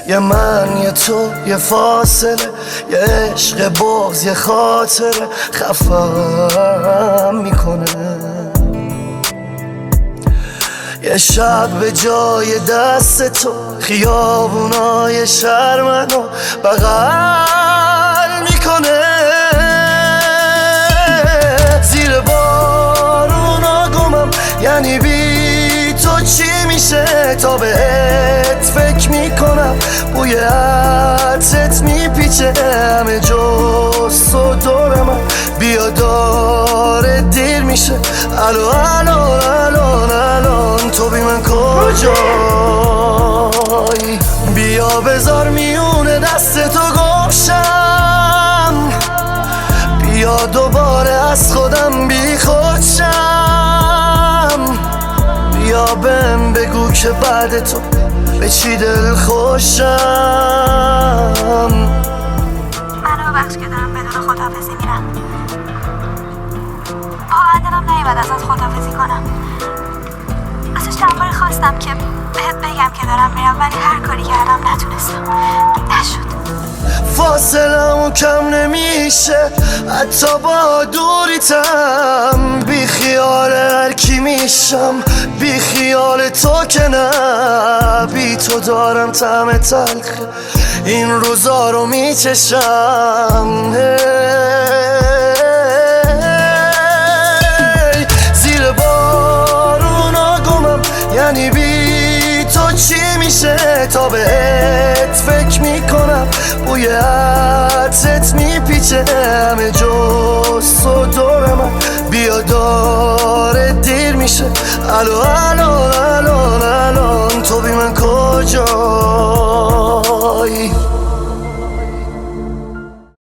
یه من یه تو یه فاصله، یه عشق بغض یه خاطره خفم میکنه. یه شب به جای دست تو خیابونای شهر منو بغل میکنه. زیر بارونا گمم، یعنی بی تو چی میشه؟ تا بهت فکر میکنم، بوی عطرت میپیچه همه جز تو دور من. بیا داره دیر میشه، الان تو بی من کجایی؟ بیا بذار میونه دست تو گمشم، بیا دوباره از خودم بی خودشم. بیا بهم بگو که بعد تو به چی دل خوشم. منو ببخش که دارم بدون خداحافظی میرم، واقعا دلم نیومد ازت خداحافظی کنم. ازش چند باری خواستم که بهت بگم که دارم میرم، ولی هر کاری کردم نتونستم، نشد. فاصلمون کم نمیشه حتی با دوریتم، بی خیال هر کی میشم، بی خیال تو که نه. بی تو دارم طعم تلخ این روزا رو میچشم. زیر بارونا گمم، یعنی بی تو چی میشه؟ تا بهت فکر میکنم، بوی عطرت میپیچه همه جز تو دور من. بیا داره دیر میشه، الان تو بی من کجایی؟